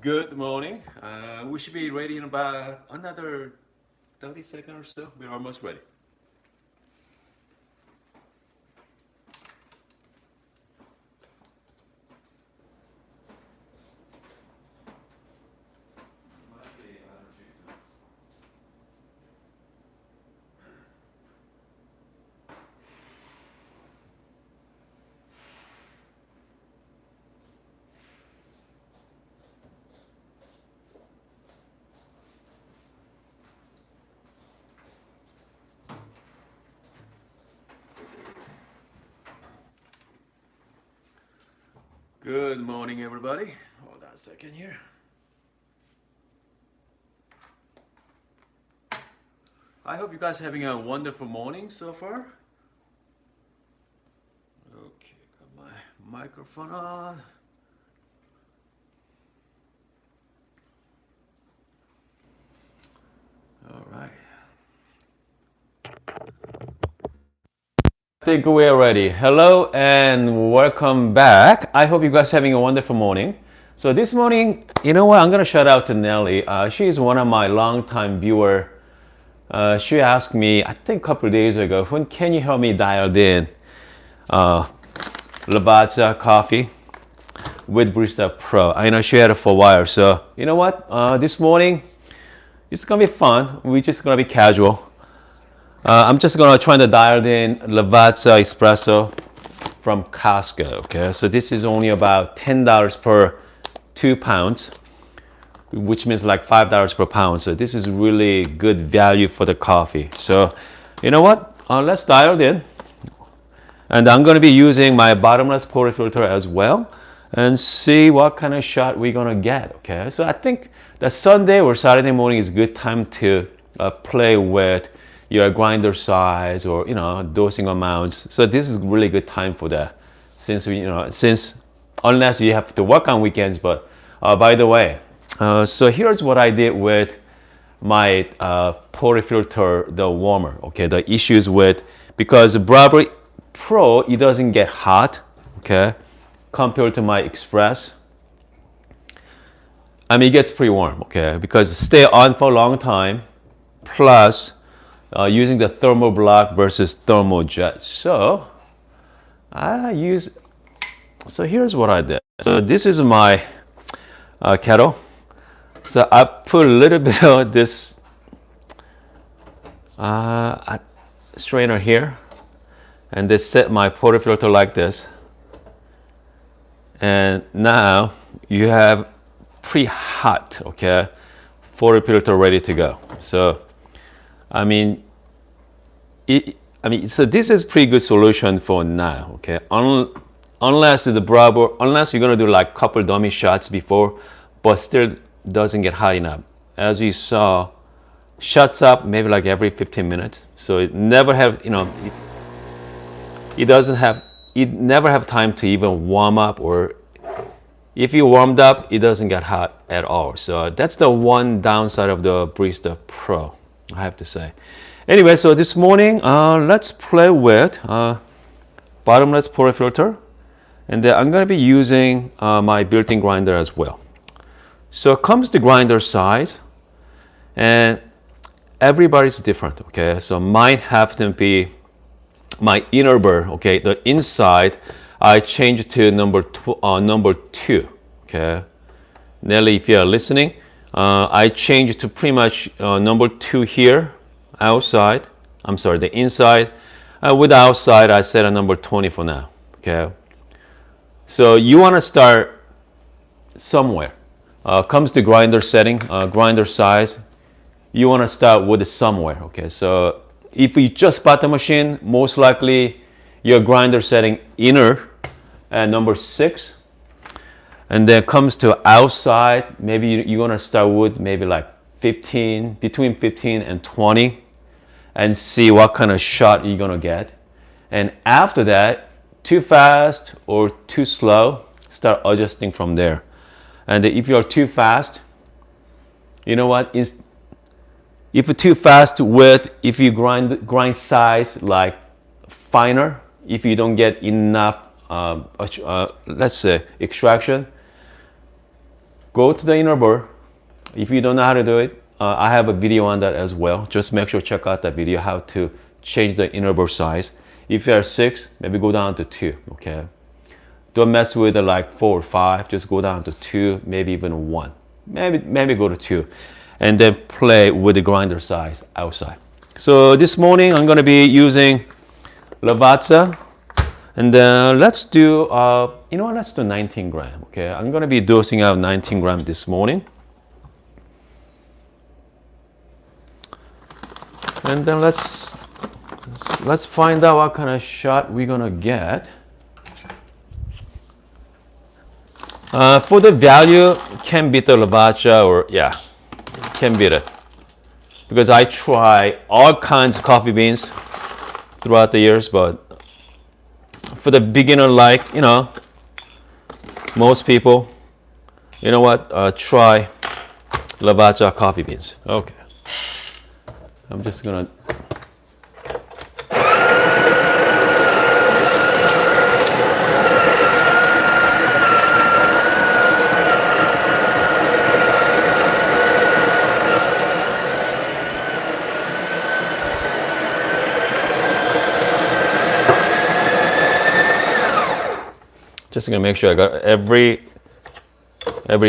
Good morning. We should be ready in about another 30 seconds or so. We're almost ready. Good morning, everybody. Hold on a second here. I hope you guys are having a wonderful morning so far. Okay, got my microphone on. All right. I think we're ready. Hello and welcome back. I hope you guys are having a wonderful morning. So this morning, you know what? I'm gonna shout out to Nelly. She is one of my longtime viewer. She asked me, I think a couple of days ago, when can you help me dialed in LavAzza coffee with Barista Pro? I know she had it for a while. So you know what? This morning, it's gonna be fun. We're just gonna be casual. I'm just gonna try to dial in LavAzza espresso from Costco. Okay, so this is only about $10 per 2 pounds, which means like $5 per pound. So this is really good value for the coffee. So you know what? Let's dial it in, and I'm gonna be using my bottomless portafilter as well, and see what kind of shot we're gonna get. Okay, so I think that Sunday or Saturday morning is a good time to play with your grinder size or dosing amounts. So this is really good time for that, since unless you have to work on weekends. But by the way, so here's what I did with my portafilter, the warmer. Okay, the issues with, because the Breville Pro, it doesn't get hot. Okay, compared to my Express. I mean, it gets pretty warm. Okay, because it stay on for a long time, plus using the thermal block versus thermal jet. So here's what I did. So this is my kettle. So I put a little bit of this strainer here, and they set my portafilter like this. And now you have pretty hot, okay, portafilter ready to go. So I mean, so this is pretty good solution for now, okay? Unless unless you're gonna do like couple dummy shots before, but still doesn't get hot enough. As you saw, shuts up maybe like every 15 minutes. So it never have, it never have time to even warm up, or if you warmed up, it doesn't get hot at all. So that's the one downside of the Barista Pro, I have to say. Anyway, so this morning, let's play with bottomless portafilter, and then I'm going to be using my built-in grinder as well. So it comes to grinder size, and everybody's different. Okay, so mine have to be my inner burr. Okay, the inside I changed to number two. Okay, Nelly, if you are listening. I changed to pretty much number 2 here, outside. I'm sorry, the inside. With the outside, I set a number 20 for now. Okay. So you want to start somewhere. Comes to grinder setting, grinder size. You want to start with somewhere. Okay. So if you just bought the machine, most likely your grinder setting inner at number 6. And then comes to outside, maybe you're gonna start with maybe like 15, between 15 and 20, and see what kind of shot you're gonna get. And after that, too fast or too slow, start adjusting from there. And if you're too fast, you know what? If you're too fast if you grind size like finer, if you don't get enough, let's say extraction, go to the inner bore. If you don't know how to do it, I have a video on that as well. Just make sure to check out that video, how to change the inner bore size. If you are 6, maybe go down to 2, okay? Don't mess with the like 4 or 5, just go down to 2, maybe even 1. Maybe go to 2. And then play with the grinder size outside. So this morning I'm gonna be using LavAzza. And then let's do, you know what, let's do 19 gram, okay? I'm gonna be dosing out 19 gram this morning. And then let's find out what kind of shot we're gonna get. For the value, can beat the LavAzza, or yeah, can beat it. Because I try all kinds of coffee beans throughout the years, but for the beginner, like, you know, most people, you know what, try LavAzza coffee beans. Okay. I'm just gonna make sure I got every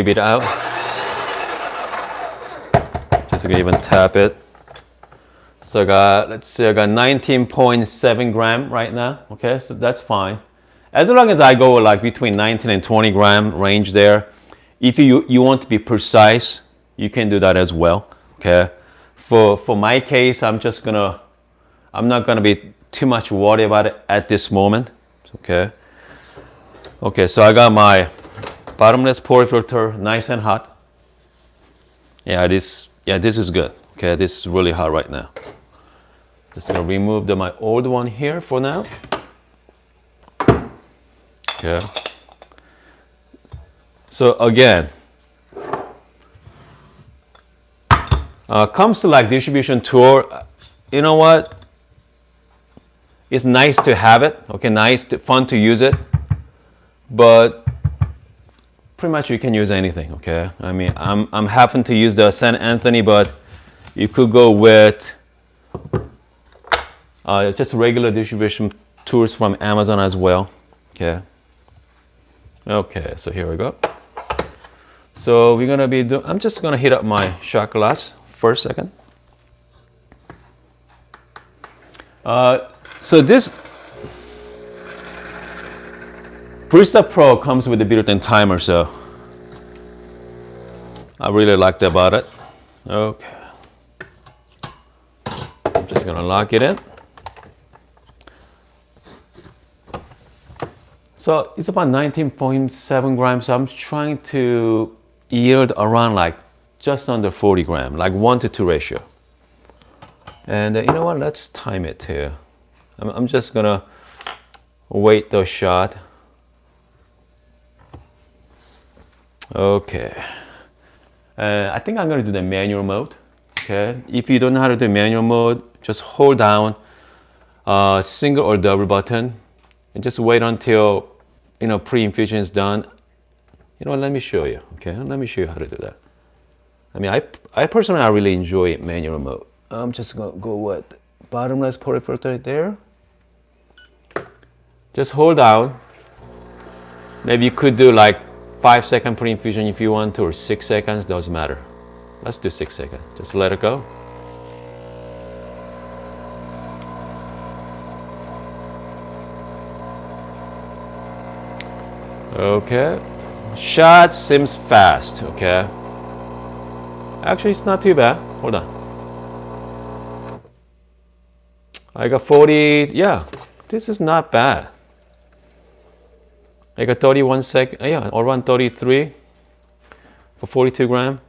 bit out. Just gonna even tap it. So I got, let's see, I got 19.7 gram right now. Okay, so that's fine. As long as I go like between 19 and 20 gram range there. If you want to be precise, you can do that as well. Okay. For my case, I'm not gonna be too much worried about it at this moment. Okay. Okay, so I got my bottomless portafilter nice and hot. Yeah, this is good. Okay, this is really hot right now. Just gonna remove my old one here for now. Okay. So again, comes to like distribution tool, you know what? It's nice to have it. Okay, fun to use it. But pretty much you can use anything, okay? I mean, I'm happen to use the St. Anthony, but you could go with just regular distribution tools from Amazon as well, okay? Okay, so here we go. So we're gonna be I'm just gonna heat up my shot glass for a second. So this Barista Pro comes with a built-in timer, so I really liked about it. Okay. I'm just gonna lock it in. So it's about 19.7 grams. So I'm trying to yield around like just under 40 grams, like 1-to-2 ratio. And you know what? Let's time it here. I'm just gonna wait the shot. Okay. I think I'm gonna do the manual mode. Okay. If you don't know how to do manual mode, just hold down single or double button and just wait until pre-infusion is done. You know what, let me show you. Okay, let me show you how to do that. I mean, I personally really enjoy manual mode. I'm just gonna go with bottomless portafilter right there. Just hold down. Maybe you could do like 5-second pre-infusion if you want to, or 6 seconds, doesn't matter. Let's do 6 seconds. Just let it go. Okay. Shot seems fast, okay. Actually, it's not too bad. Hold on. I got 40, yeah, this is not bad. I got 31 seconds, yeah, around 33 for 42 grams.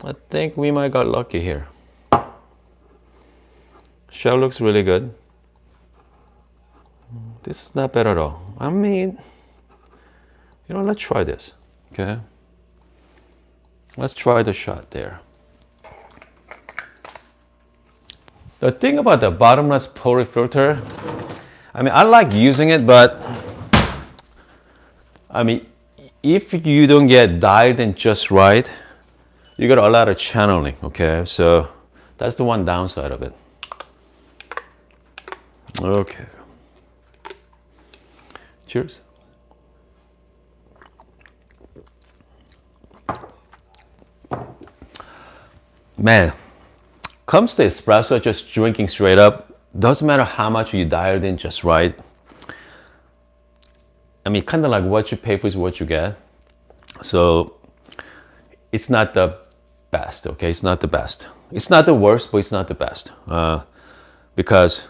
I think we might got lucky here. Shell looks really good. This is not bad at all. I mean, let's try this, okay? Let's try the shot there. The thing about the bottomless portafilter, I mean, I like using it, but I mean, if you don't get dialed in just right, you got a lot of channeling, okay? So that's the one downside of it. Okay. Cheers. Man, comes to espresso, just drinking straight up, doesn't matter how much you dialed in just right. I mean, kind of like what you pay for is what you get. So it's not the best, okay? It's not the best. It's not the worst, but it's not the best. Because,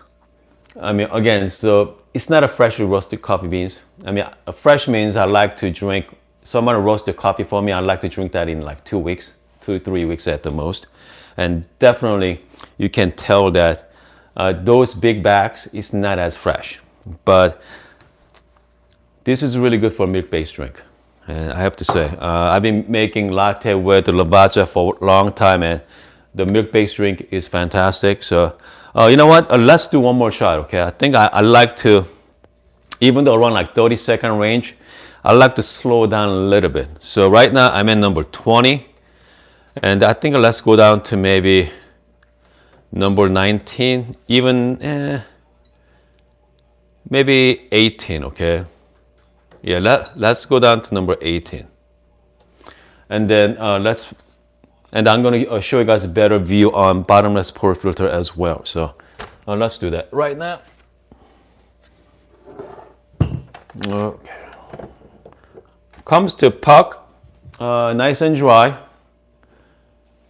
I mean, again, so it's not a freshly roasted coffee beans. I mean, a fresh means I like to drink, someone roasted coffee for me, I like to drink that in like 2 weeks, 2 3 weeks at the most. And definitely you can tell that those big bags is not as fresh. But this is really good for milk-based drink. And I have to say, I've been making latte with the LavAzza for a long time, and the milk-based drink is fantastic. So, you know what? Let's do one more shot, okay? I think I like to, even though around like 30-second range, I like to slow down a little bit. So right now I'm at number 20, and I think let's go down to maybe number 19, even maybe 18, okay? Yeah, let's go down to number 18. And then and I'm gonna show you guys a better view on bottomless pour filter as well. So let's do that right now. Okay. Comes to puck, nice and dry.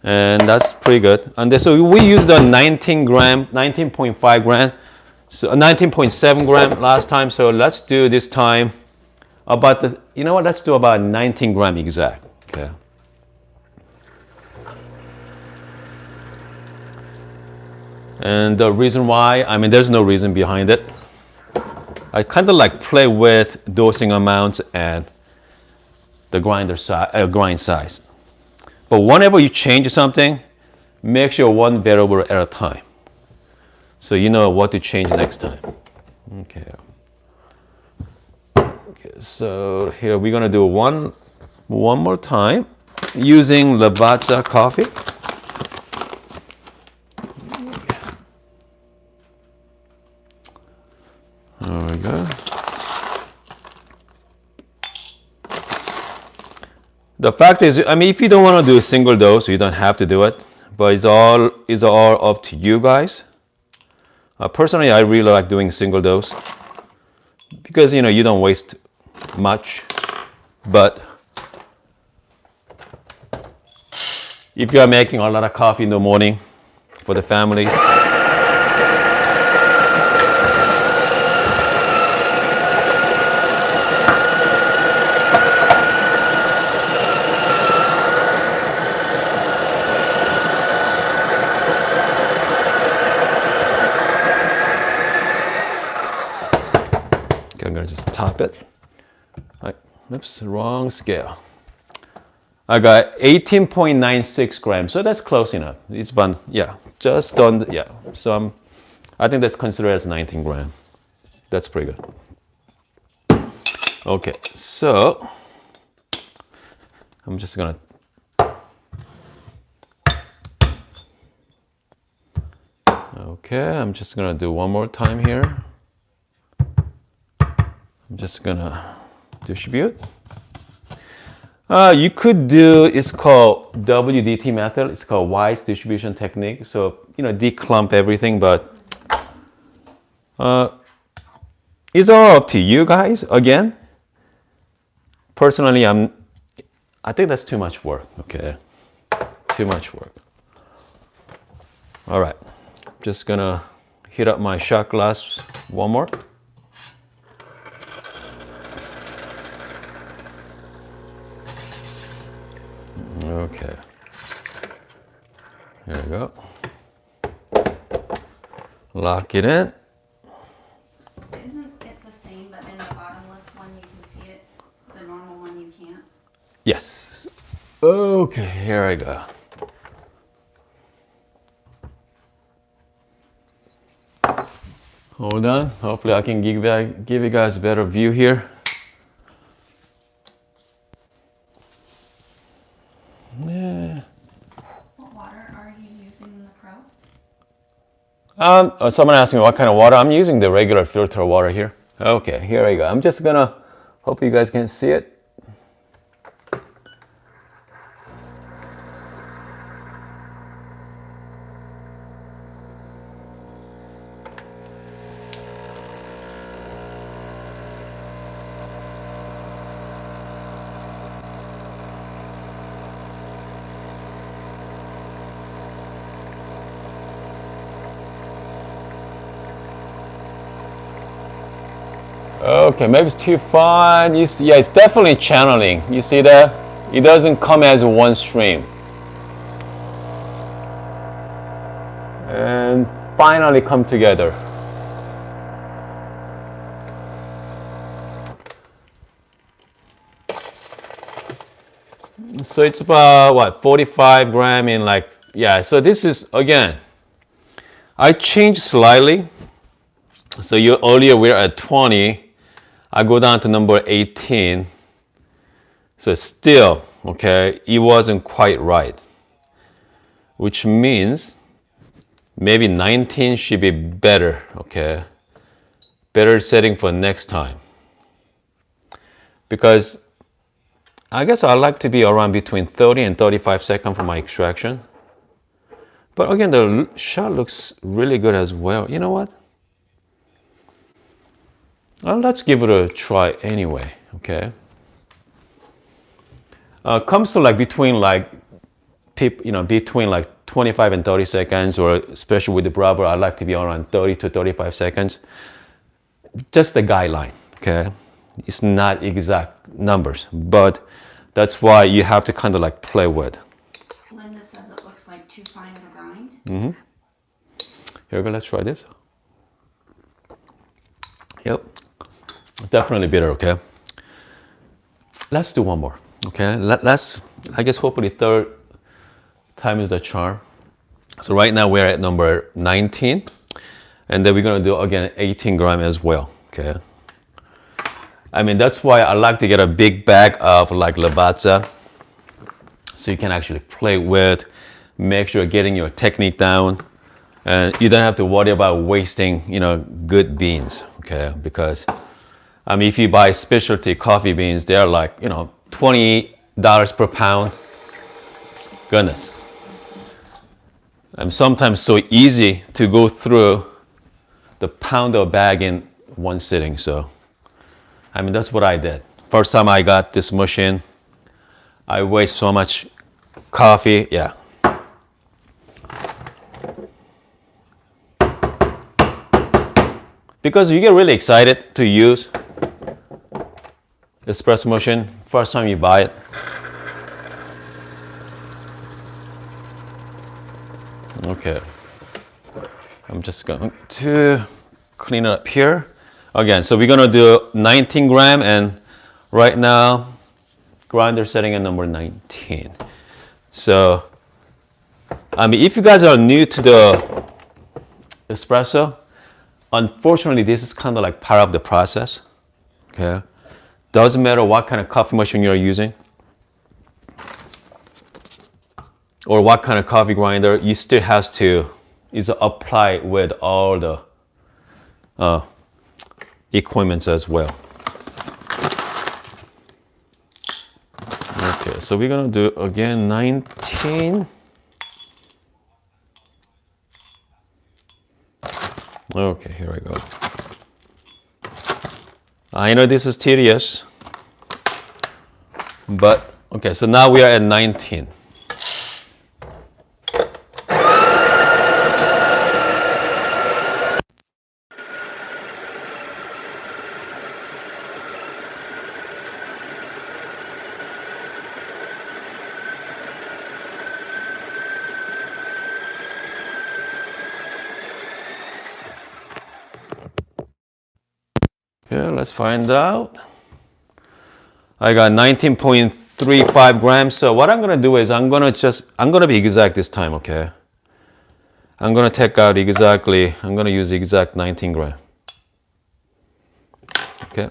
And that's pretty good. And then, so we used the 19.5 gram, so 19.7 gram last time. So let's do this time about the, you know what, let's do about 19 gram exact, okay. And the reason why, I mean, there's no reason behind it. I kind of like play with dosing amounts and the grind size. But whenever you change something, make sure one variable at a time, so you know what to change next time. Okay. Okay, so here we're gonna do one more time using LavAzza coffee. There we go. The fact is, I mean, if you don't want to do a single dose, you don't have to do it. But it's all up to you guys. Personally, I really like doing single dose because you know you don't waste much. But if you are making a lot of coffee in the morning for the family, I'm gonna just top it. Oops, wrong scale. I got 18.96 grams, so that's close enough. It's been, yeah, just on, yeah. So I think that's considered as 19 gram. That's pretty good. Okay, so I'm just gonna. Okay, I'm just gonna do one more time here. I'm just gonna distribute. You could do, it's called WDT method. It's called wise distribution technique. So, you know, declump everything, but it's all up to you guys. Again, personally, I think that's too much work, okay? Too much work. All right, just gonna heat up my shot glass one more. Okay, here we go. Lock it in. Isn't it the same, but in the bottomless one you can see it, the normal one you can't? Yes. Okay, here I go. Hold on. Hopefully I can give you guys a better view here. Someone asked me what kind of water. I'm using the regular filter water here. Okay, here I go. I'm just gonna, hope you guys can see it. Okay, maybe it's too fine. Yeah, it's definitely channeling. You see that? It doesn't come as one stream. And finally come together. So it's about what, 45 gram in like, yeah, so this is, again, I changed slightly. So earlier we were at 20. I go down to number 18. So still, okay, it wasn't quite right. Which means maybe 19 should be better, okay? Better setting for next time. Because I guess I like to be around between 30 and 35 seconds for my extraction. But again, the shot looks really good as well. You know what? Well, let's give it a try anyway, okay? Comes to like between like, between like 25 and 30 seconds, or especially with the Breville, I like to be around 30 to 35 seconds. Just a guideline, okay? It's not exact numbers, but that's why you have to kind of like play with. Linda says it looks like too fine of a grind. Mm-hmm. Here we go, let's try this. Yep, definitely bitter, okay? Let's do one more, okay? Let's, I guess hopefully third time is the charm. So right now we're at number 19, and then we're gonna do again 18 gram as well, okay? I mean, that's why I like to get a big bag of like LavAzza, so you can actually play with, make sure you're getting your technique down, and you don't have to worry about wasting, good beans, okay? Because, I mean, if you buy specialty coffee beans, they're like, $20 per pound. Goodness. And sometimes so easy to go through the pounder bag in one sitting, so. I mean, that's what I did. First time I got this machine, I waste so much coffee, yeah. Because you get really excited to use espresso machine first time you buy it. Okay, I'm just going to clean it up here. Again, so we're gonna do 19 gram, and right now, grinder setting at number 19. So, I mean, if you guys are new to the espresso, unfortunately, this is kind of like part of the process, okay? Doesn't matter what kind of coffee machine you're using, or what kind of coffee grinder, you still has to apply with all the equipment as well. Okay, so we're gonna do again 19. Okay, here I go. I know this is tedious, but okay, so now we are at 19. Okay, let's find out. I got 19.35 grams. So what I'm gonna do is I'm gonna be exact this time, okay? I'm gonna take out exactly, I'm gonna use the exact 19 gram. Okay.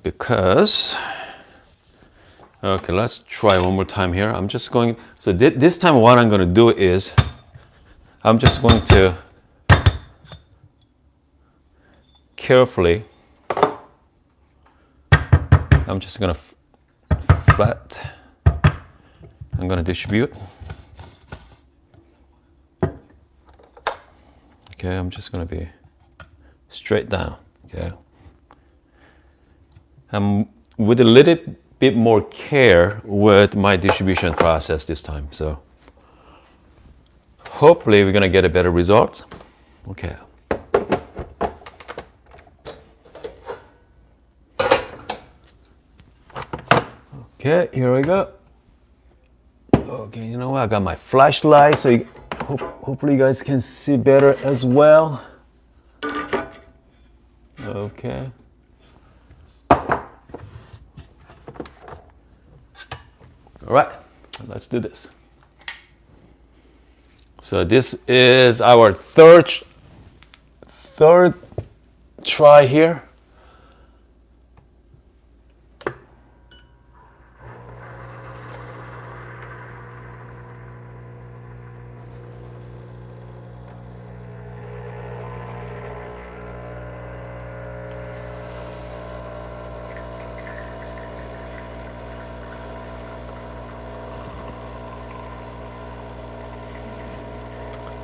Because, okay, let's try one more time here. I'm just going, so this time what I'm gonna do is, I'm just going to carefully, I'm just going to flat, I'm going to distribute. Okay, I'm just going to be straight down. Okay, I'm with a little bit more care with my distribution process this time. So hopefully we're going to get a better result. Okay. Okay, here we go. Okay, you know what? I got my flashlight, so hopefully you guys can see better as well. Okay. All right, let's do this. So this is our third try here.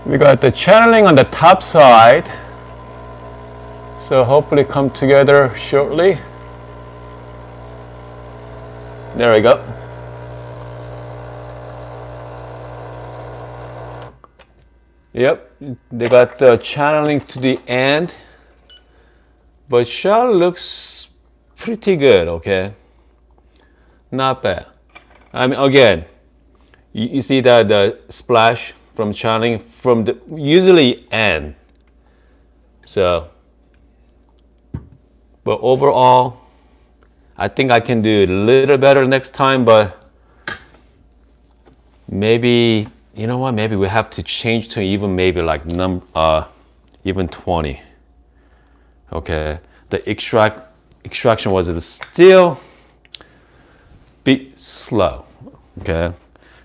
We got the channeling on the top side, so hopefully come together shortly. There we go. Yep, they got the channeling to the end, but shell looks pretty good, okay? Not bad. I mean, again, you see that the splash from channeling from the usually end. So, but overall, I think I can do a little better next time, but maybe, you know what, maybe we have to change to even maybe like even 20. Okay, the extraction was still bit slow, okay?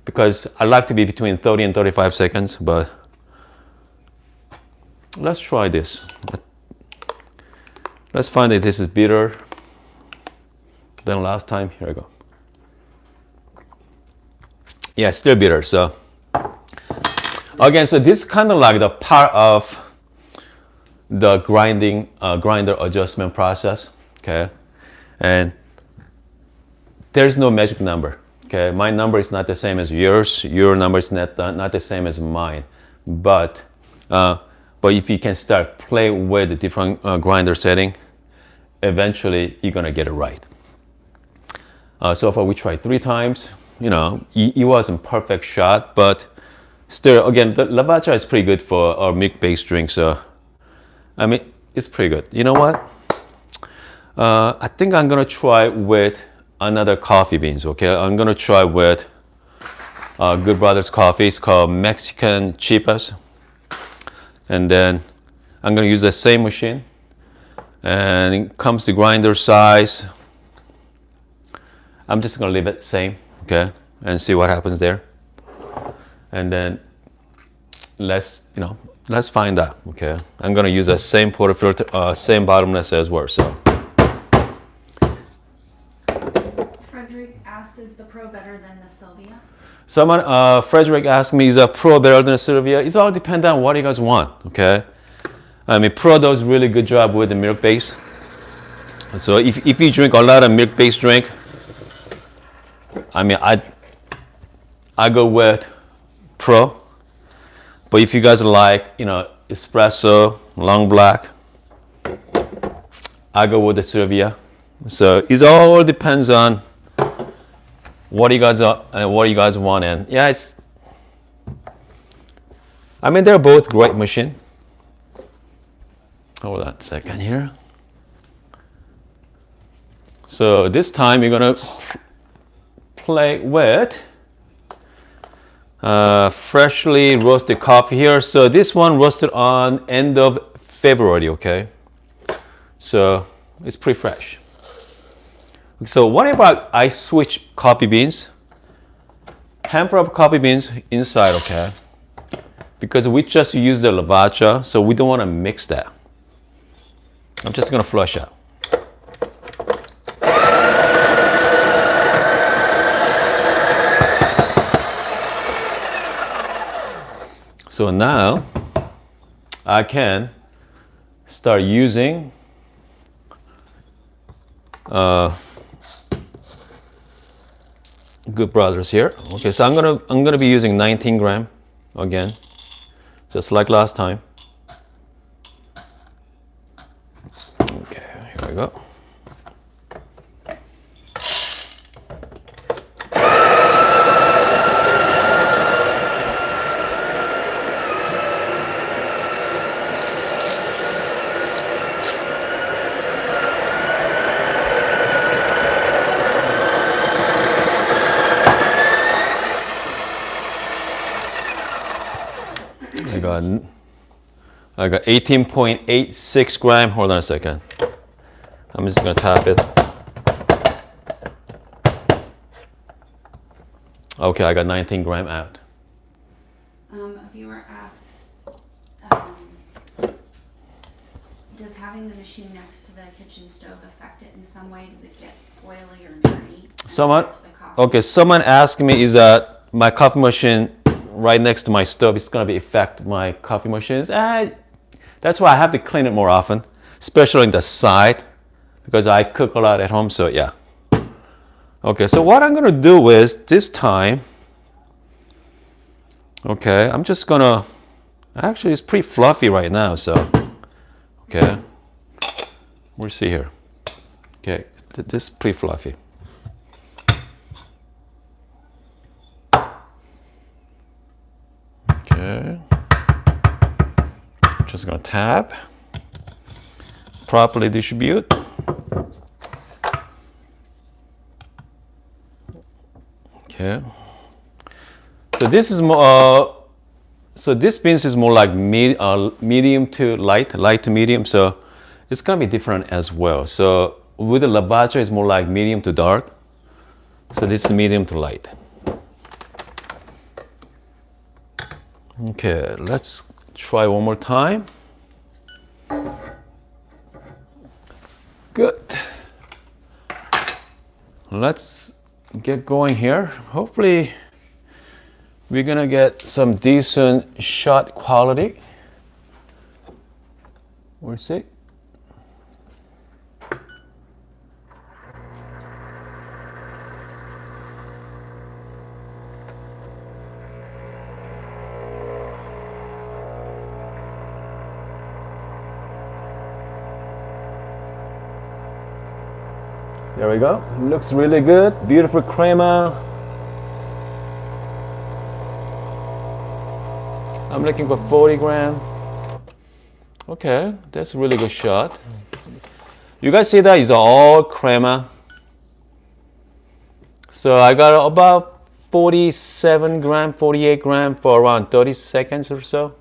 Because I like to be between 30 and 35 seconds, but let's try this. Let's find if this is bitter than last time. Here we go. Yeah, still bitter. So again, so this is kind of like the part of the grinder adjustment process, okay? And there's no magic number. Okay, my number is not the same as yours. Your number is not the same as mine. But if you can start play with the different grinder setting, eventually you're gonna get it right. So far we tried 3 times. You know, it wasn't perfect shot, but still, again, the LavAzza is pretty good for our milk-based drink. So, I mean, it's pretty good. You know what? I think I'm gonna try with another coffee beans, okay? I'm gonna try with Good Brothers coffee. It's called Mexican Chipas. And then I'm gonna use the same machine. And it comes to grinder size. I'm just gonna leave it same, okay? And see what happens there. And then let's find out, okay? I'm gonna use the same portafilter, same bottomless as well, so. Is the Pro better than the Sylvia? Someone, Frederick asked me, is a Pro better than a Sylvia? It's all dependent on what you guys want, okay? I mean, Pro does really good job with the milk base. So if you drink a lot of milk-based drink, I mean, I go with Pro. But if you guys like, you know, espresso, long black, I go with the Sylvia. So it all depends on what you guys want, and yeah, I mean, they're both great machine. Hold on a second here. So this time you're gonna play with freshly roasted coffee here. So this one roasted on end of February, okay? So it's pretty fresh. So what about I switch coffee beans? Handful of coffee beans inside, okay? because we just used the LavAzza, so we don't want to mix that. I'm just going to flush out. So now I can start using Good Brothers here. Okay, so I'm gonna be using 19 gram again, just like last time. Okay, here we go. I got 18.86 gram. Hold on a second. I'm just gonna tap it. Okay, I got 19 gram out. A viewer asks, does having the machine next to the kitchen stove affect it in some way? Does it get oily or dirty? Someone asked me, is that my coffee machine right next to my stove is gonna affect my coffee machines? That's why I have to clean it more often, especially in the side, because I cook a lot at home, so yeah. Okay, so what I'm gonna do is this time, okay, I'm just gonna, actually it's pretty fluffy right now, so, okay, we'll see here. Okay, this is pretty fluffy. Okay, just gonna tap, properly distribute. Okay, so this is more. So this beans is more like medium to light, light to medium. So it's gonna be different as well. So with the LavAzza, it's more like medium to dark. So this is medium to light. Okay, let's try one more time. Good. Let's get going here. Hopefully we're gonna get some decent shot quality. We'll see. There we go. Looks really good. Beautiful crema. I'm looking for 40 gram. Okay, that's a really good shot. You guys see that is all crema. So I got about 47 gram, 48 gram for around 30 seconds or so.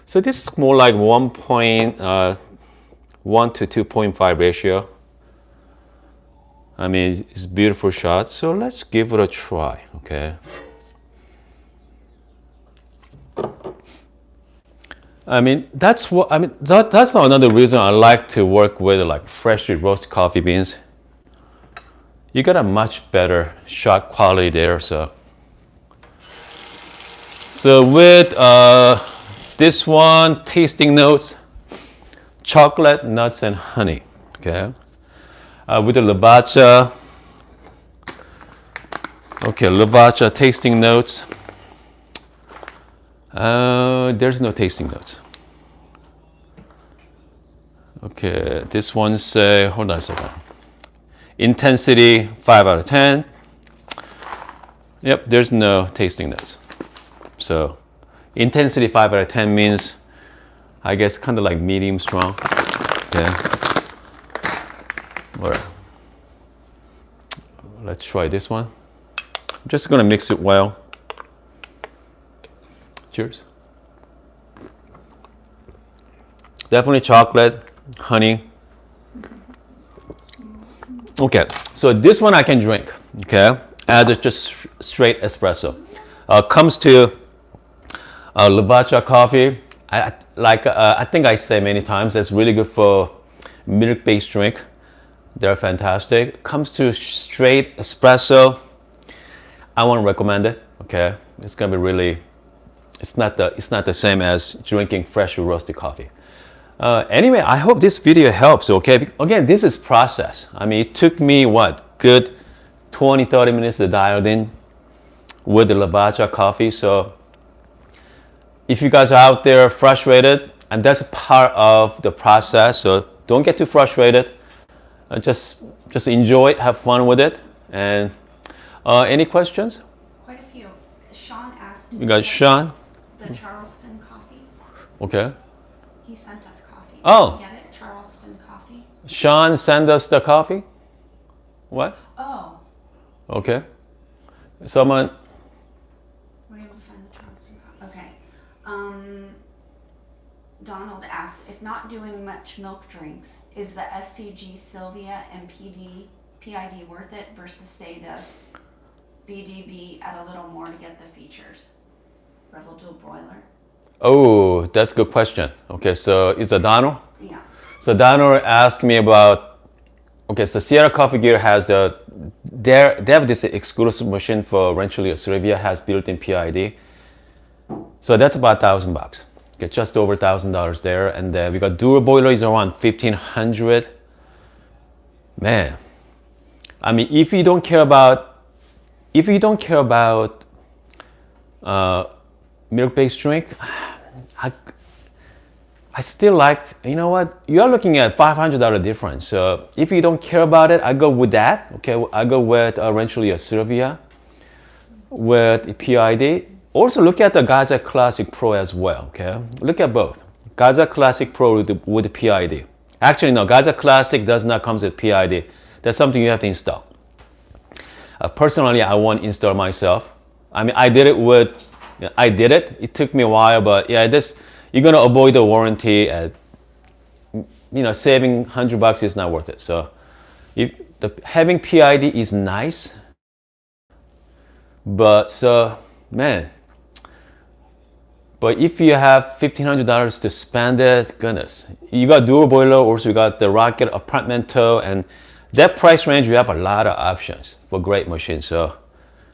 So this is more like 1.1 to 2.5 ratio. I mean, it's a beautiful shot. So let's give it a try, okay? I mean, that's that's not another reason I like to work with like freshly roasted coffee beans. You got a much better shot quality there. So with this one, tasting notes, chocolate, nuts, and honey. Okay. With the LavAzza. Okay, LavAzza tasting notes. There's no tasting notes. Okay, this one's hold on a second. Intensity 5 out of 10. Yep, there's no tasting notes. So intensity 5 out of 10 means, I guess, kind of like medium strong. Okay. All right. Let's try this one. I'm just gonna mix it well. Cheers. Definitely chocolate, honey. Okay, so this one I can drink. Okay, as just straight espresso. Comes to LavAzza coffee, I think I say many times, that's really good for milk-based drink. They're fantastic. Comes to straight espresso, I won't recommend it. Okay, it's gonna be really, it's not the same as drinking freshly roasted coffee. Anyway, I hope this video helps. Okay, again, this is process. I mean, it took me what, good 20-30 minutes to dial in with the LavAzza coffee. So if you guys are out there frustrated, and that's part of the process, so don't get too frustrated. Just enjoy it, have fun with it. And any questions? Quite a few. Sean asked. You got Sean? The Charleston coffee. Okay. He sent us coffee. Oh. Get it? Charleston coffee. Sean send us the coffee? What? Oh. Okay. Someone. Were you able to find the Charleston coffee? Okay. Donald asks, if not doing much milk drinks, is the SCG Sylvia and PID worth it versus say the BDB at a little more to get the features? Breville dual broiler. Oh, that's a good question. Okay, so is it Donald? Yeah. So Donald asked me about, okay, so Sierra Coffee Gear has they have this exclusive machine for Rancheria Sylvia, has built-in PID. So that's about $1,000. Okay, just over $1,000 there, and then we got dual boiler is around $1,500. Man, I mean, if you don't care about milk-based drink, I still like, you know what? You are looking at $500 difference. So if you don't care about it, I go with that. Okay, I go with Rancheria Sylvia with PID. Also look at the LavAzza Classic Pro as well. Okay, look at both LavAzza Classic Pro with the PID. Actually, no, LavAzza Classic does not come with PID. That's something you have to install. Personally, I won't install myself. I mean, I did it. It took me a while, but yeah, you're gonna avoid the warranty. Saving $100 is not worth it. So, having PID is nice, but man. But if you have $1,500 to spend it, goodness, you got dual boiler. Also, you got the Rocket Apartmento, and that price range, you have a lot of options for great machines. So,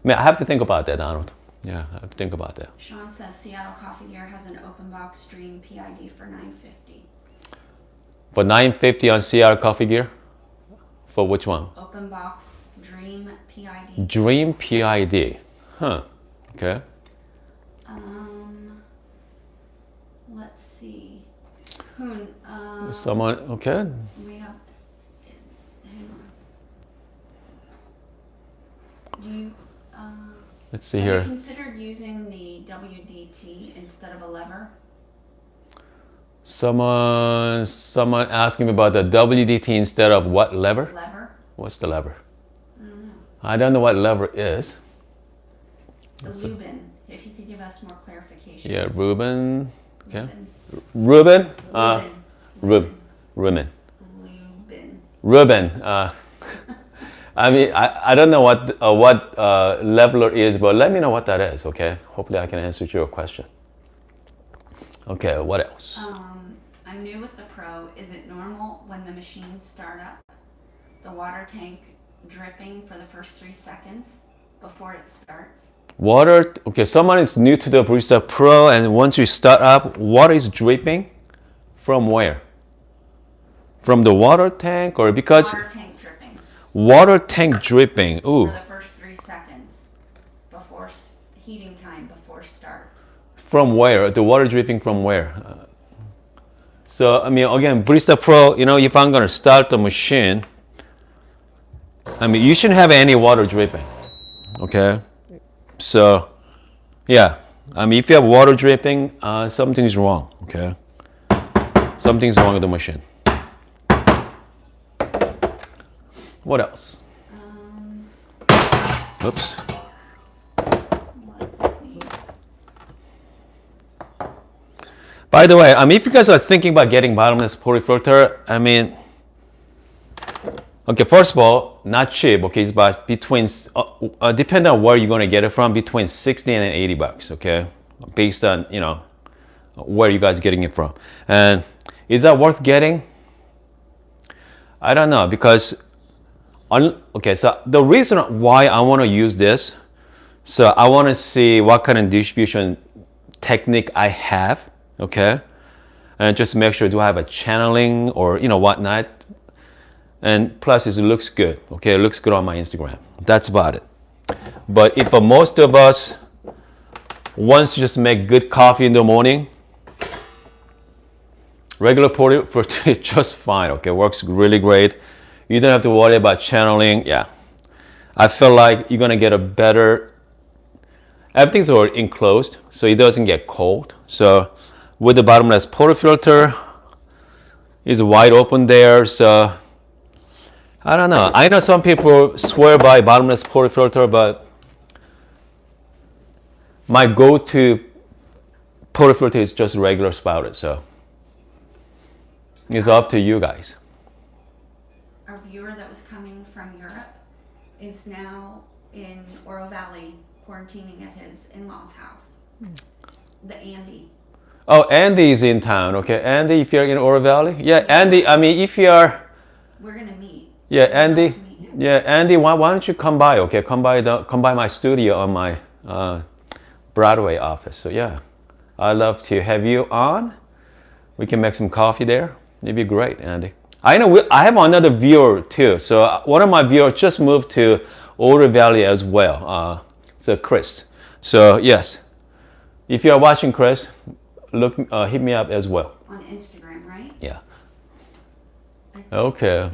man, I have to think about that, Donald. Yeah, I have to think about that. Sean says Seattle Coffee Gear has an open box Dream PID for $950. For $950 on Seattle Coffee Gear? For which one? Open box Dream PID. Dream PID. Huh. Okay. Let's see. Hoon. Someone. Okay. We have. Hang on. Do you? Let's see have here. you considered using the WDT instead of a lever? Someone asking me about the WDT instead of what lever? Lever. What's the lever? I don't know. I don't know what lever is. Lubin. If you could give us more clarification. Yeah, Ruben. Okay. Lubin. Ruben. Ruben. Lubin. Ruben. I mean, I don't know what leveler is, but let me know what that is, okay? Hopefully I can answer your question. Okay, what else? I'm new with the Pro. Is it normal when the machines start up, the water tank dripping for the first 3 seconds before it starts? Water, okay, someone is new to the Barista Pro, and once you start up, water is dripping from where? From the water tank, or because... Water tank dripping. Water tank dripping, ooh. For the first 3 seconds before heating time, before start. From where? The water dripping from where? So, I mean, again, Barista Pro, if I'm gonna start the machine, I mean, you shouldn't have any water dripping, okay? So, yeah, I mean, if you have water dripping, something's wrong, okay? Something's wrong with the machine. What else? Oops. Let's see. By the way, if you guys are thinking about getting bottomless portafilter, I mean, okay, first of all, not cheap, okay, it's about between, depending on where you're gonna get it from, between $60 and $80, okay? based on, where you guys getting it from. And is that worth getting? I don't know, because okay, so the reason why I want to use this, so I want to see what kind of distribution technique I have, okay, and just make sure do I have a channeling or whatnot, and plus it looks good, okay, it looks good on my Instagram. That's about it. But if most of us wants to just make good coffee in the morning, regular portrait is just fine, okay, works really great. You don't have to worry about channeling. Yeah, I feel like you're gonna get a better, everything's already enclosed so it doesn't get cold. So with the bottomless portafilter is wide open there, so I don't know. I know some people swear by bottomless portafilter, but my go-to portafilter is just regular spouted, so it's up to you guys. Our viewer that was coming from Europe is now in Oro Valley quarantining at his in-laws' house. The Andy. Oh, Andy is in town. Okay, Andy, if you're in Oro Valley, yeah, Andy. I mean, if you're, we're gonna meet. Yeah, Andy. Yeah, Andy. Why don't you come by? Okay, come by my studio on my Broadway office. So yeah, I'd love to have you on. We can make some coffee there. It'd be great, Andy. I know I have another viewer too. So one of my viewers just moved to Oro Valley as well. So Chris. So yes, if you're watching, Chris, hit me up as well. On Instagram, right? Yeah. Okay.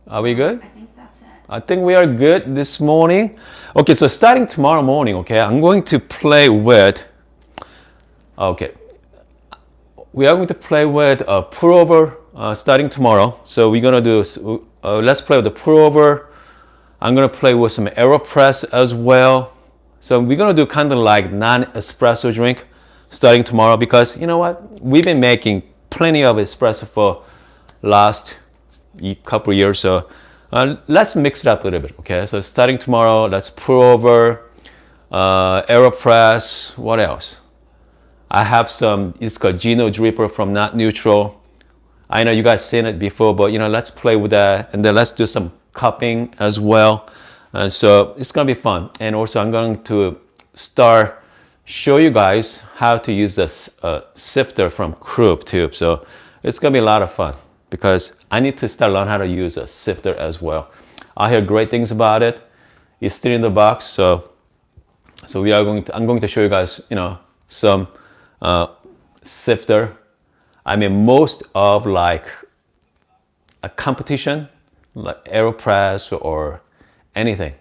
Are we good? I think that's it. I think we are good this morning. Okay, so starting tomorrow morning, okay, I'm going to play with, we are going to play with a pour over starting tomorrow. So we're going to do, let's play with the pour over. I'm going to play with some AeroPress as well. So we're going to do kind of like non-espresso drink starting tomorrow, because you know what? We've been making plenty of espresso for last couple of years. So let's mix it up a little bit, okay? So starting tomorrow, let's pour over, AeroPress, what else? I have some, it's called Gino Dripper from Not Neutral. I know you guys seen it before, but let's play with that. And then let's do some cupping as well. And so it's gonna be fun. And also I'm going to show you guys how to use the sifter from Krupp too. So it's gonna be a lot of fun, because I need to start learning how to use a sifter as well. I hear great things about it. It's still in the box, so I'm going to show you guys, some sifter. I mean, most of like a competition, like AeroPress or anything.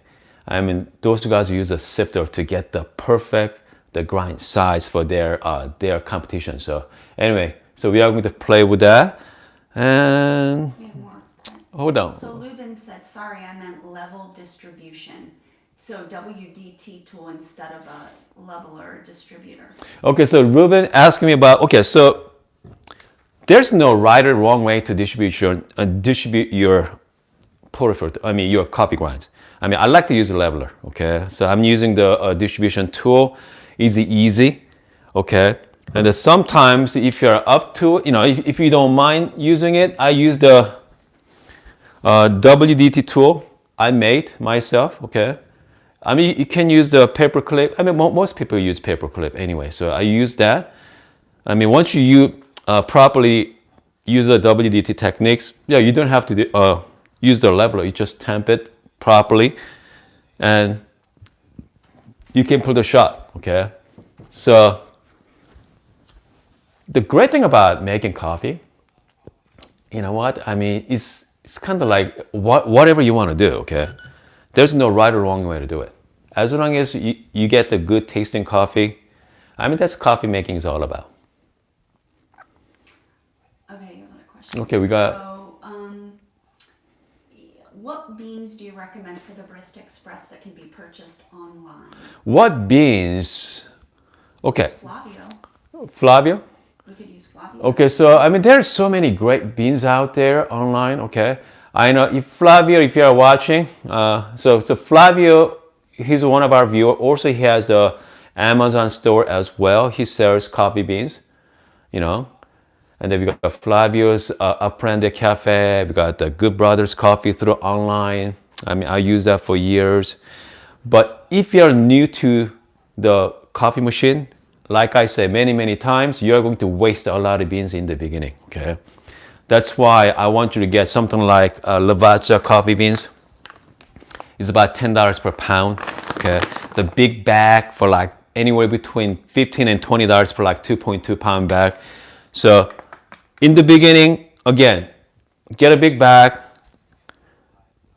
I mean, those two guys use a sifter to get the grind size for their competition. So anyway, so we are going to play with that. And We have more. hold on. So Lubin said, sorry, I meant level distribution. So WDT tool instead of a leveler distributor. Okay, so Ruben asked me about, okay, so there's no right or wrong way to distribute your portafilter, your coffee grinds. I mean, I like to use a leveler, okay? So I'm using the distribution tool, easy, okay? And then sometimes if you're up to, if you don't mind using it, I use the WDT tool I made myself, okay? I mean, you can use the paper clip. I mean, most people use paper clip anyway, so I use that. I mean, once you properly use the WDT techniques, yeah, you don't have to use the leveler. You just tamp it properly, and you can put a shot, okay? So the great thing about making coffee, you know what? I mean, it's kind of like whatever you want to do, okay? There's no right or wrong way to do it. As long as you get the good tasting coffee, I mean, that's coffee making is all about. Okay, you have another question. Okay, we got. So, what beans do you recommend for the Barista Express that can be purchased online? What beans? Okay, Flavio. Flavio? We could use Flavio. Okay, so I mean, there's so many great beans out there online, okay? I know if Flavio, if you're watching, so Flavio, he's one of our viewers. Also, he has the Amazon store as well. He sells coffee beans, you know. And then we got Flavio's Apprende Cafe. We got the Good Brothers Coffee through online. I mean, I use that for years. But if you're new to the coffee machine, like I say many times, you're going to waste a lot of beans in the beginning, okay? That's why I want you to get something like LavAzza coffee beans. It's about $10 per pound, okay? The big bag for like anywhere between $15 and $20 for like 2.2 pound bag. So in the beginning, again, get a big bag.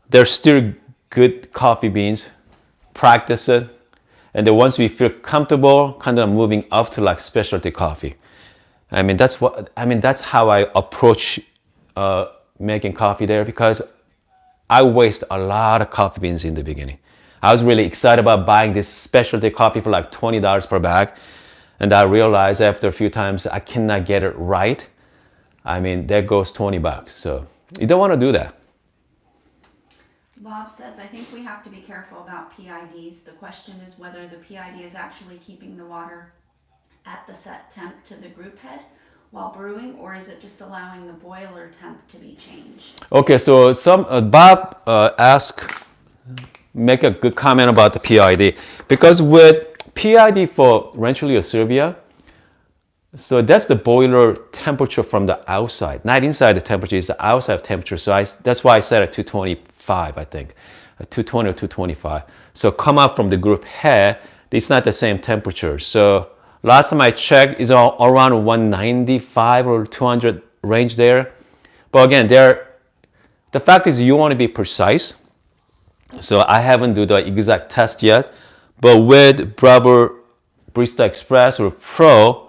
They're still good coffee beans. Practice it. And then once we feel comfortable, kind of moving up to like specialty coffee. That's how I approach making coffee there, because I waste a lot of coffee beans in the beginning. I was really excited about buying this specialty coffee for like $20 per bag. And I realized after a few times I cannot get it right. I mean, there goes $20. So you don't want to do that. Bob says, I think we have to be careful about PIDs. The question is whether the PID is actually keeping the water at the set temp to the group head while brewing, or is it just allowing the boiler temp to be changed? Okay, so Bob make a good comment about the PID, because with PID for Rancheria Sylvia, so that's the boiler temperature from the outside, not inside the temperature, it's the outside temperature. So that's why I set at 225, I think, 220 or 225. So come out from the group head, it's not the same temperature. So last time I checked, it's around 195 or 200 range there. But again, the fact is you want to be precise. So I haven't do the exact test yet. But with Breville Barista Express or Pro,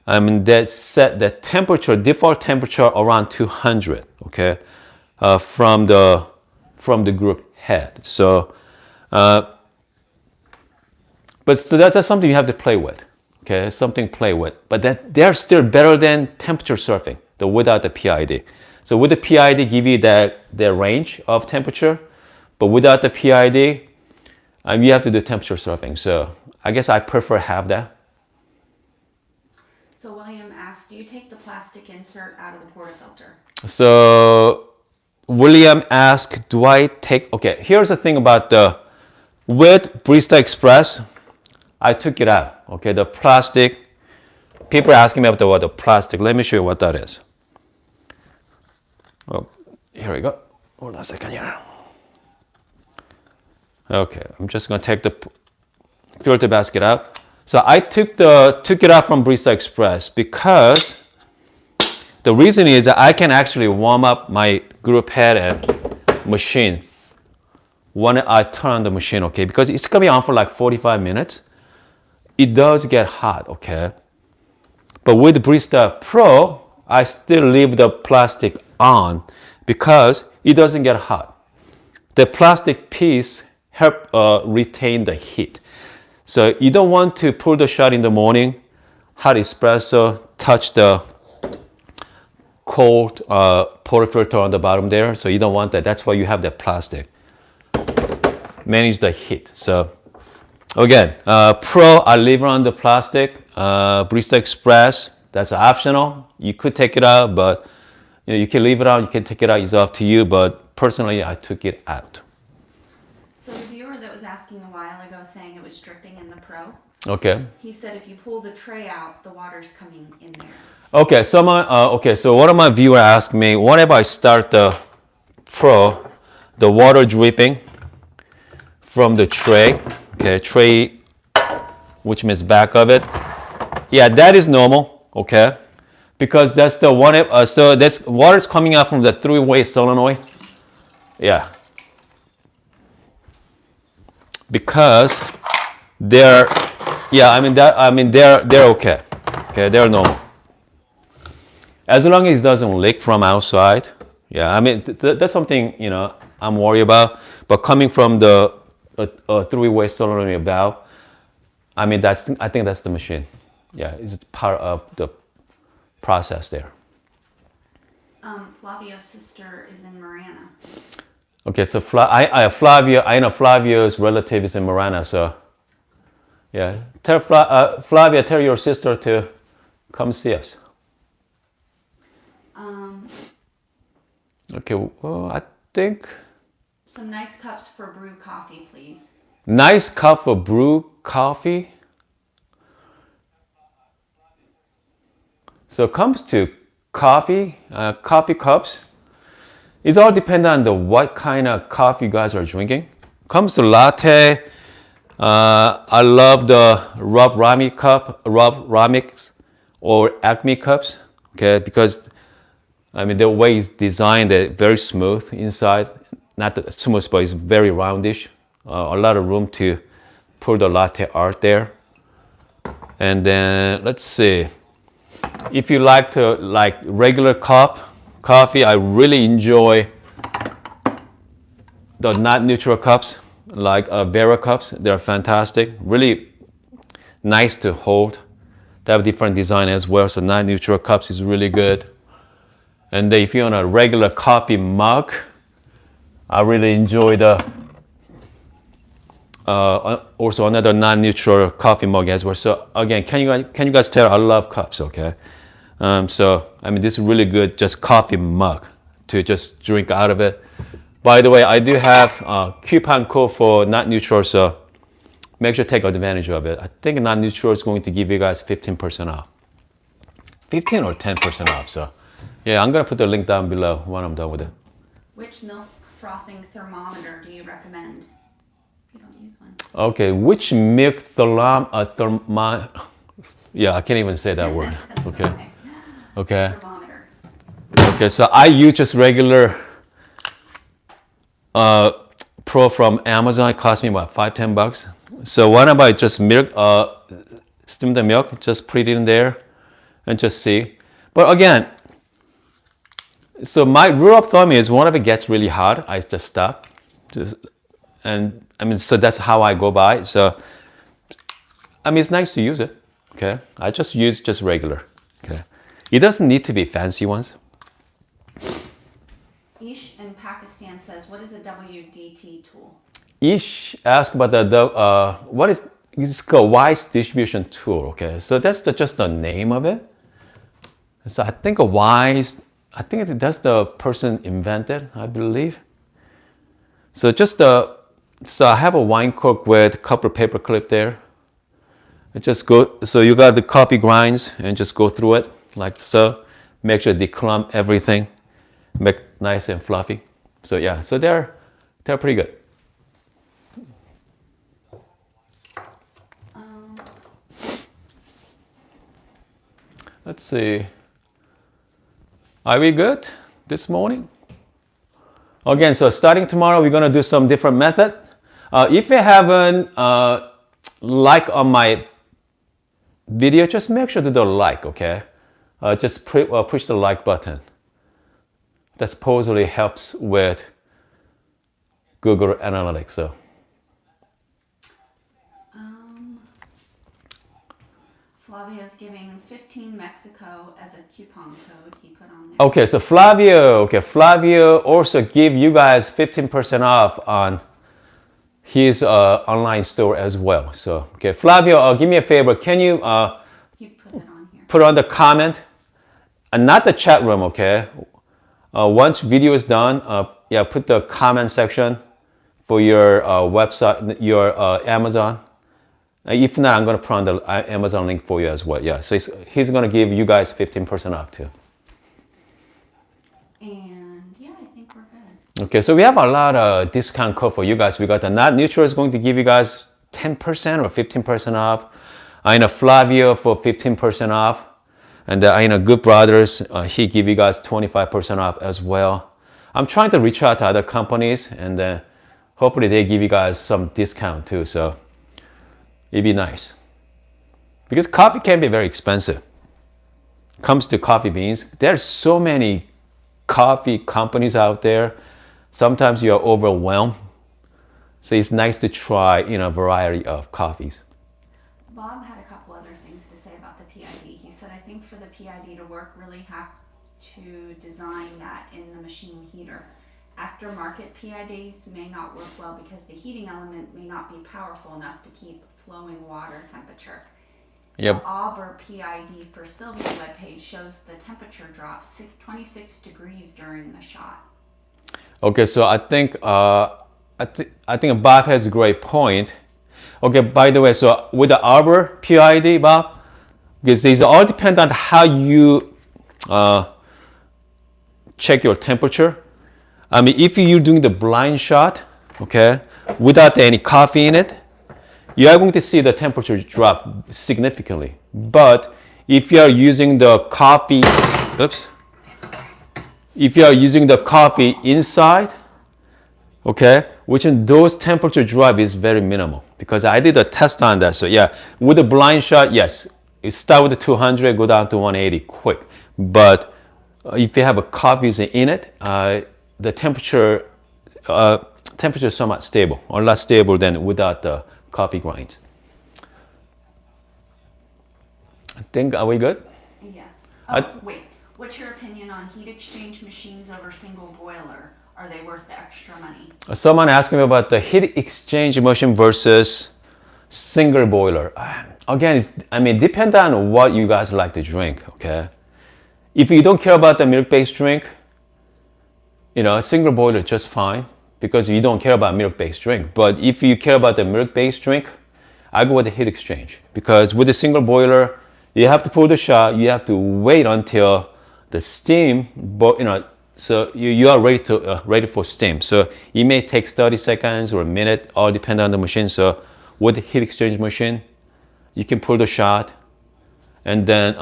they set the temperature, default temperature around 200, okay, from the group head. So, but so that's something you have to play with, okay, something to play with. But they're still better than temperature surfing, without the PID. So with the PID, give you the range of temperature, but without the PID, you have to do temperature surfing. So I guess I prefer have that. So William asked, do you take the plastic insert out of the portafilter? So William asked, do I take, okay, here's the thing about with Barista Express, I took it out, okay, the plastic. People are asking me about the plastic. Let me show you what that is. Oh, here we go. Hold on a second here. Okay, I'm just gonna take the filter basket out. So I took it out from Barista Express because the reason is that I can actually warm up my group head and machine when I turn on the machine, okay? Because it's gonna be on for like 45 minutes. It does get hot, okay? But with Barista Pro, I still leave the plastic on because it doesn't get hot. The plastic piece help retain the heat. So you don't want to pull the shot in the morning, hot espresso, touch the cold portafilter on the bottom there. So you don't want that. That's why you have that plastic. Manage the heat. So again, Pro, I leave on the plastic. Barista Express, that's optional. You could take it out, but you can leave it on. You can take it out. It's up to you. But personally, I took it out. So the viewer that was asking a while ago saying it was dripping in the Pro. Okay. He said if you pull the tray out, the water's coming in there. Okay, so one of my viewers asked me, what if I start the Pro, the water dripping from the tray, okay, tray, which means back of it. Yeah, that is normal, okay, because that's the one. So that's water's coming out from the three-way solenoid. Yeah. Because they're okay. Okay, they're normal. As long as it doesn't leak from outside. Yeah, that's something I'm worried about. But coming from the three-way solenoid valve, I think that's the machine. Yeah, it's part of the process there. Flavio's sister is in Marana. Okay, so I know Flavio's relative is in Marana, so Yeah, tell Flavia, tell your sister to come see us. Okay, well, I think Some nice cups for brew coffee, please. nice cup for brew coffee. So comes to coffee, coffee cups. It's all dependent on the what kind of coffee you guys are drinking. Comes to latte. I love the Rob Ramics or Acme cups. Okay, because I mean the way it's designed, they're very smooth inside. Not that smooth, but it's very roundish. A lot of room to put the latte art there. And then let's see. If you like regular coffee, I really enjoy the not neutral cups, like Vera cups. They're fantastic, really nice to hold. They have different design as well, so not neutral cups is really good. And then if you want a regular coffee mug, I really enjoy the also another non-neutral coffee mug as well. So again, can you guys tell I love cups? Okay, so I mean this is really good, just coffee mug to just drink out of it. By the way, I do have coupon code for not neutral, so make sure to take advantage of it. I think not neutral is going to give you guys 15% off, 15 or 10% off. So yeah, I'm gonna put the link down below when I'm done with it. Which milk frothing thermometer do you recommend? You don't use one. Okay, which milk yeah, I can't even say that word. Okay. Okay. Thermometer. Okay, so I use just regular Pro from Amazon. It cost me about $5-10. So why not buy just milk, steam the milk, just put it in there and just see. But again, so my rule of thumb is whenever it gets really hot, I just stop. And I mean, so that's how I go by. So, I mean, it's nice to use it. Okay, I just use just regular. Okay, it doesn't need to be fancy ones. Ish in Pakistan says, what is a WDT tool? Ish asked about what is it's called wise distribution tool. Okay, so that's just the name of it. So I think I think that's the person invented, I believe. So so I have a wine cork with a couple of paper clip there. So you got the coffee grinds and just go through it like so. Make sure they clump everything, make nice and fluffy. So yeah, so they're pretty good. Let's see. Are we good this morning? Again, so starting tomorrow, we're gonna do some different method. If you haven't liked on my video, just make sure to do like, okay? Just push the like button. That supposedly helps with Google Analytics. So. Flavio's giving 15 Mexico as a coupon code he put on there. Okay, so Flavio also give you guys 15% off on his online store as well. So, okay, Flavio, give me a favor. Can you He put it on here. put on the comment and not the chat room, okay? Once video is done, yeah, put the comment section for your website, your Amazon. If not, I'm going to put on the Amazon link for you as well. Yeah, so he's going to give you guys 15% off too. And yeah, I think we're good. Okay, so we have a lot of discount code for you guys. We got the Not Neutral is going to give you guys 10% or 15% off. I know Flavio for 15% off. And I know Good Brothers, he give you guys 25% off as well. I'm trying to reach out to other companies and hopefully they give you guys some discount too. So it'd be nice. Because coffee can be very expensive. Comes to coffee beans, there's so many coffee companies out there. Sometimes you're overwhelmed. So it's nice to try, a variety of coffees. Bob had a couple other things to say about the PID. He said, I think for the PID to work, really have to design that in the machine heater. Aftermarket PIDs may not work well because the heating element may not be powerful enough to keep flowing water temperature. Yep. The Auber PID for Sylvia's webpage shows the temperature drop 26 degrees during the shot. Okay, so I think Bob has a great point. Okay, by the way, so with the Auber PID, Bob, because these all depend on how you check your temperature. I mean, if you're doing the blind shot, okay, without any coffee in it, you are going to see the temperature drop significantly. But if you are using the coffee, if you are using the coffee inside, okay, which in those temperature drop is very minimal because I did a test on that. So yeah, with a blind shot, yes, it start with the 200, go down to 180 quick. But if you have a coffee in it, the temperature is somewhat stable, or less stable than without the coffee grinds. I think, are we good? Yes. Oh, wait. What's your opinion on heat exchange machines over single boiler? Are they worth the extra money? Someone asked me about the heat exchange machine versus single boiler. Again, depends on what you guys like to drink, okay? If you don't care about the milk-based drink, a single boiler is just fine because you don't care about milk-based drink. But if you care about the milk-based drink, I go with the heat exchange because with the single boiler, you have to pull the shot, you have to wait until the steam, so you are ready for steam. So it may take 30 seconds or a minute, all depend on the machine. So with the heat exchange machine, you can pull the shot and then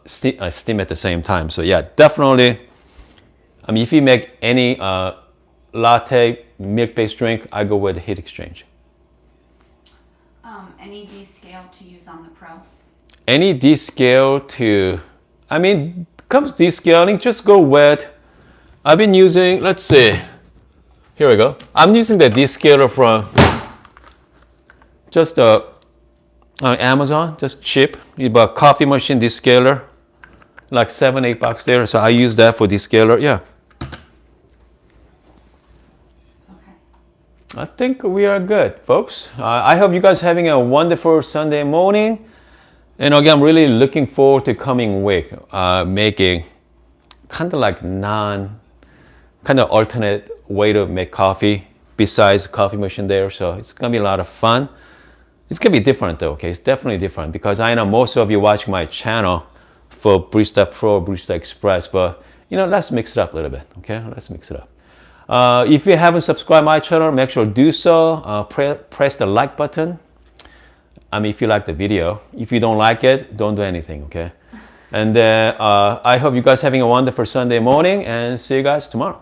steam at the same time. So yeah, definitely. If you make any latte milk-based drink, I go with the heat exchange. Any D-scale to use on the Pro? Any D-scale comes D-scaling, just go with, I've been using, let's see, here we go. I'm using the D-scaler from just Amazon, just cheap. You buy a coffee machine D-scaler, like $7-8 there. So I use that for D-scaler, yeah. I think we are good, folks. I hope you guys are having a wonderful Sunday morning. And again, I'm really looking forward to coming week, making kind of like alternate way to make coffee besides coffee machine there. So it's going to be a lot of fun. It's going to be different though, okay? It's definitely different because I know most of you watch my channel for Barista Pro, Barista Express, but let's mix it up a little bit, okay? Let's mix it up. If you haven't subscribed my channel, make sure to do so. Press the like button. If you like the video. If you don't like it, don't do anything, okay? And then I hope you guys having a wonderful Sunday morning and see you guys tomorrow.